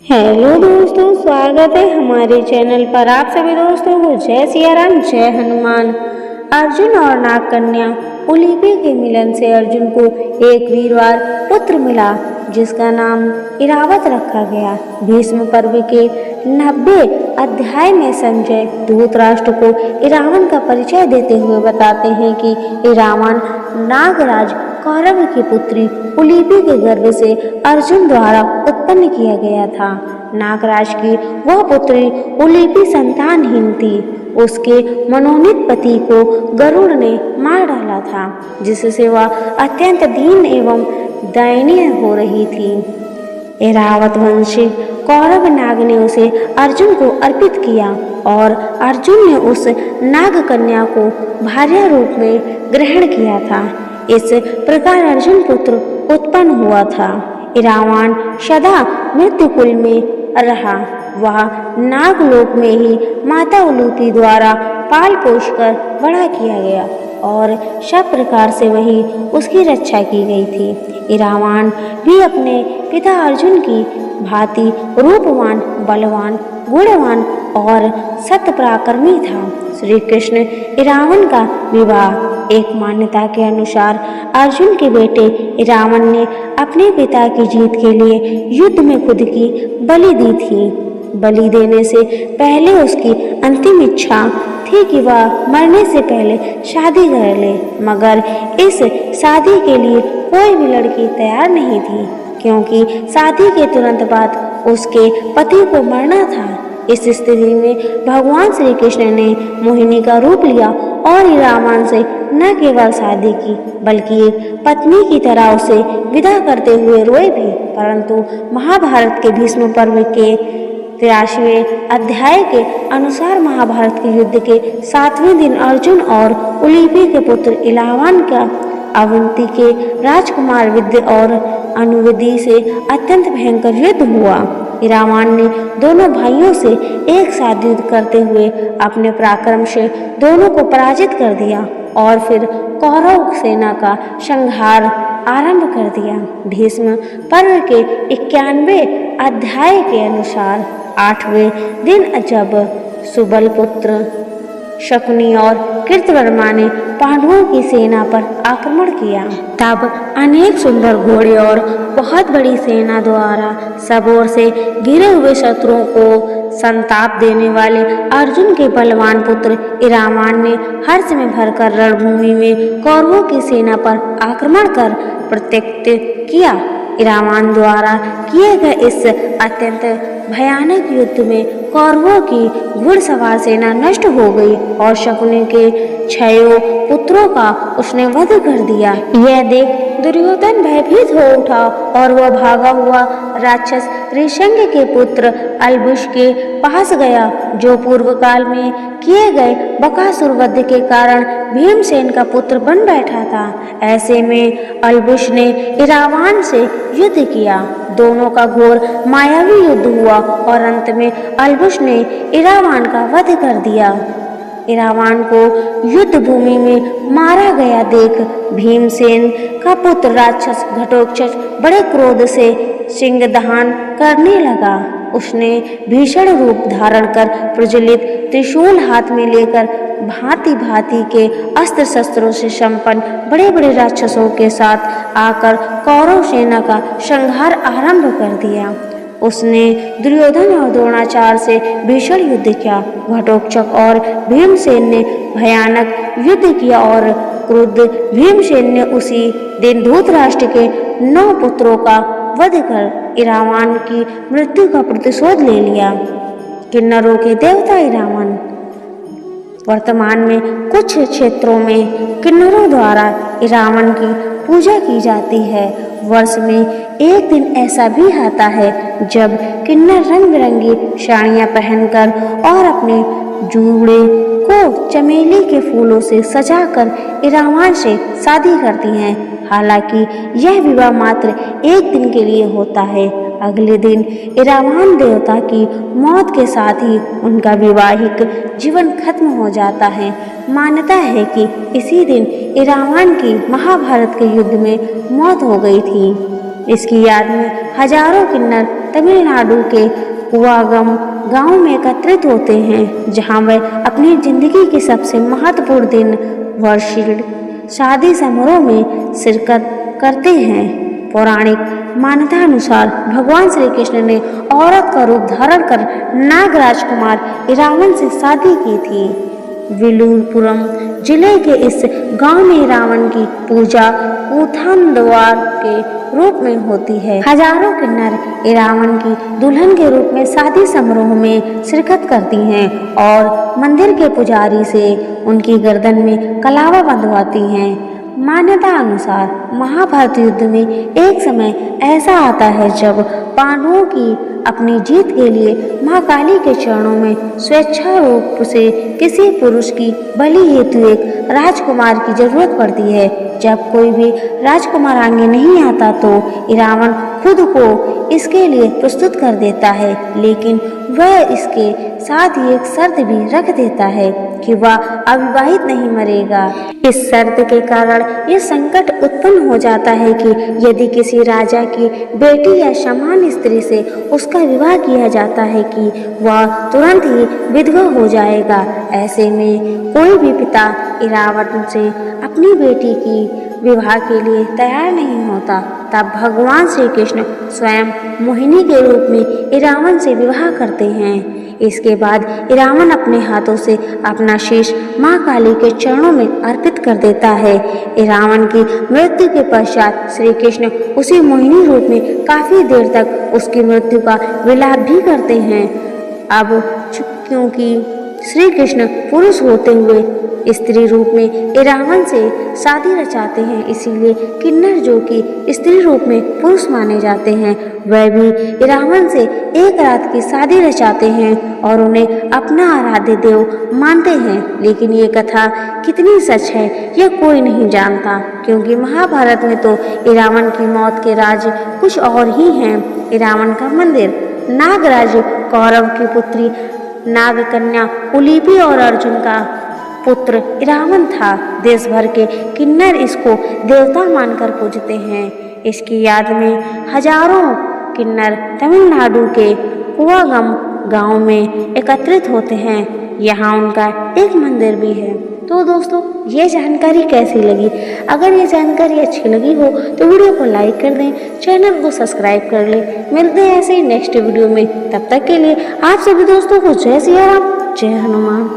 Hello दोस्तों, स्वागत है हमारे चैनल पर। आप सभी दोस्तों को जय सिया राम, जय हनुमान। अर्जुन और नाग कन्या उलूपी के मिलन से अर्जुन को एक वीरवार पुत्र मिला जिसका नाम इरावत रखा गया। भीष्म पर्व के 90 अध्याय में संजय धृतराष्ट्र को इरावन का परिचय देते हुए बताते हैं कि इरावन नागराज कौरव की पुत्री उलूपी के गर्भ से अर्जुन द्वारा उत्पन्न किया गया था। नागराज की वह पुत्री उलूपी संतानहीन थी। उसके मनोनीत पति को गरुड़ ने मार डाला था, जिससे वह अत्यंत दीन एवं दयनीय हो रही थी। ऐरावत वंशी कौरव नाग ने उसे अर्जुन को अर्पित किया और अर्जुन ने उस नाग कन्या को भार्या रूप में ग्रहण किया था। इस प्रकार अर्जुन पुत्र उत्पन्न हुआ था। ऐरावन सदा मृत्यु कुल में रहा। वह नागलोक में ही माता उलूपी द्वारा पाल पोष कर बड़ा किया गया और सब प्रकार से वही उसकी रक्षा की गई थी। ऐरावन भी अपने पिता अर्जुन की भांति रूपवान, बलवान, गुणवान और सत्पराक्रमी था। श्री कृष्ण ऐरावन का विवाह एक मान्यता के अनुसार अर्जुन के बेटे ऐरावन ने अपने पिता की जीत के लिए युद्ध में खुद की बलि दी थी। बलि देने से पहले उसकी अंतिम इच्छा थी कि वह मरने से पहले शादी कर ले, मगर इस शादी के लिए कोई भी लड़की तैयार नहीं थी, क्योंकि शादी के तुरंत बाद उसके पति को मरना था। इस स्थिति में भगवान श्री कृष्ण ने मोहिनी का रूप लिया और ऐरावन से न केवल शादी की बल्कि एक पत्नी की तरह उसे विदा करते हुए रोए भी। परंतु महाभारत के भीष्म पर्व के 83वें अध्याय के अनुसार महाभारत के युद्ध के 7वें दिन अर्जुन और उलूपी के पुत्र ऐरावन का अवंती के राजकुमार विद्य और अनुविधि से अत्यंत भयंकर युद्ध हुआ। ऐरावन ने दोनों भाइयों से एक साथ युद्ध करते हुए अपने पराक्रम से दोनों को पराजित कर दिया और फिर कौरव सेना का संहार आरंभ कर दिया। भीष्म पर्व के 91वें अध्याय के अनुसार 8वें दिन जब सुबल पुत्र शकुनी और कृतवर्मा ने पांडवों की सेना पर आक्रमण किया, तब अनेक सुंदर घोड़े और बहुत बड़ी सेना द्वारा सब ओर से घिरे हुए शत्रुओं को संताप देने वाले अर्जुन के बलवान पुत्र ऐरावन ने हर्ष में भरकर रणभूमि में कौरवों की सेना पर आक्रमण कर प्रत्युत्तर किया। ऐरावन द्वारा किए गए इस अत्यंत भयानक युद्ध में कौरवों की घुड़सवार सेना नष्ट हो गई और शकुनी के 6 पुत्रों का उसने वध कर दिया। यह देख दुर्योधन भयभीत हो उठा और वह भागा हुआ राक्षस ऋषंग के पुत्र अल्बुस के पास गया, जो पूर्व काल में किए गए बकासुर वध के कारण भीमसेन का पुत्र बन बैठा था। ऐसे में अल्बुस ने ऐरावन से युद्ध किया। दोनों का घोर मायावी युद्ध हुआ और अंत में अल्बुस ने ऐरावन का वध कर दिया। ऐरावन को युद्ध भूमि में मारा गया देख भीमसेन का पुत्र राक्षस घटोत्कच बड़े क्रोध से सिंहदहन करने लगा। उसने भीषण रूप धारण कर प्रज्वलित त्रिशूल हाथ में लेकर भांति भांति के अस्त्र शस्त्रों से संपन्न बड़े बड़े राक्षसों के साथ आकर कौरव सेना का संहार आरंभ कर दिया। उसने दुर्योधन और द्रोणाचार्य से भीषण युद्ध किया। घटोत्कच और भीमसेन ने भयानक युद्ध किया और क्रुद्ध भीमसेन ने उसी दिन धृतराष्ट्र के 9 पुत्रों का वध कर ऐरावन की मृत्यु का प्रतिशोध ले लिया। किन्नरों के देवता ऐरावन। वर्तमान में कुछ क्षेत्रों में किन्नरों द्वारा ऐरावन की पूजा की जाती है। वर्ष में एक दिन ऐसा भी आता है जब किन्नर रंग बिरंगी साड़ियाँ पहनकर और अपने जूड़े को चमेली के फूलों से सजाकर ऐरावन से शादी करती हैं। हालांकि यह विवाह मात्र एक दिन के लिए होता है। अगले दिन ऐरावन देवता की मौत के साथ ही उनका वैवाहिक जीवन खत्म हो जाता है। मान्यता है कि इसी दिन ऐरावन की महाभारत के युद्ध में मौत हो गई थी। इसकी याद में हजारों किन्नर तमिलनाडु के कुवागम गांव में एकत्रित होते हैं, जहां वे अपनी जिंदगी के सबसे महत्वपूर्ण दिन वर्षील शादी समारोह में शिरकत करते हैं। पौराणिक मान्यता अनुसार भगवान श्री कृष्ण ने औरत का रूप धारण कर नाग राजकुमार इरावन से शादी की थी। विलुपुरम जिले के इस गांव में रावण की पूजा कूथामद्वार के रूप में होती है। हजारों किन्नर रावण की दुल्हन के रूप में शादी समारोह में शिरकत करती हैं और मंदिर के पुजारी से उनकी गर्दन में कलावा बंधवाती हैं। मान्यता अनुसार महाभारत युद्ध में एक समय ऐसा आता है जब पांडवों की अपनी जीत के लिए मां काली के चरणों में स्वेच्छा रूप से किसी पुरुष की बलि हेतु एक राजकुमार की जरूरत पड़ती है। जब कोई भी राजकुमार आगे नहीं आता तो रावण खुद को इसके लिए प्रस्तुत कर देता है, लेकिन वह इसके साथ ही एक शर्त भी रख देता है कि वह अविवाहित नहीं मरेगा। इस शर्त के कारण यह संकट उत्पन्न हो जाता है कि यदि किसी राजा की बेटी या समान स्त्री से उसका विवाह किया जाता है कि वह तुरंत ही विधवा हो जाएगा। ऐसे में कोई भी पिता इरावत से अपनी बेटी की विवाह के लिए तैयार नहीं होता। तब भगवान श्री कृष्ण स्वयं मोहिनी के रूप में इरावन से विवाह करते हैं। इसके बाद रावण अपने हाथों से अपना शीश मां काली के चरणों में अर्पित कर देता है। रावण की मृत्यु के पश्चात श्री कृष्ण उसी मोहिनी रूप में काफी देर तक उसकी मृत्यु का विलाप भी करते हैं। अब क्योंकि श्री कृष्ण पुरुष होते हुए स्त्री रूप में रावण से शादी रचाते हैं, इसीलिए किन्नर जो कि स्त्री रूप में पुरुष माने जाते हैं वह भी रावण से एक रात की शादी रचाते हैं और उन्हें अपना आराध्य देव मानते हैं। लेकिन ये कथा कितनी सच है यह कोई नहीं जानता, क्योंकि महाभारत में तो रावण की मौत के राज कुछ और ही हैं। रावण का मंदिर नागराज कौरव की पुत्री नागकन्या उलीपी और अर्जुन का पुत्र रावण था। देश भर के किन्नर इसको देवता मानकर पूजते हैं। इसकी याद में हजारों किन्नर तमिलनाडु के कुवागम गांव में एकत्रित होते हैं। यहाँ उनका एक मंदिर भी है। तो दोस्तों ये जानकारी कैसी लगी? अगर ये जानकारी अच्छी लगी हो तो वीडियो को लाइक कर दें, चैनल को सब्सक्राइब कर लें। मिलते हैं ऐसे ही नेक्स्ट वीडियो में। तब तक के लिए आप सभी दोस्तों को जय सिया राम, जय हनुमान।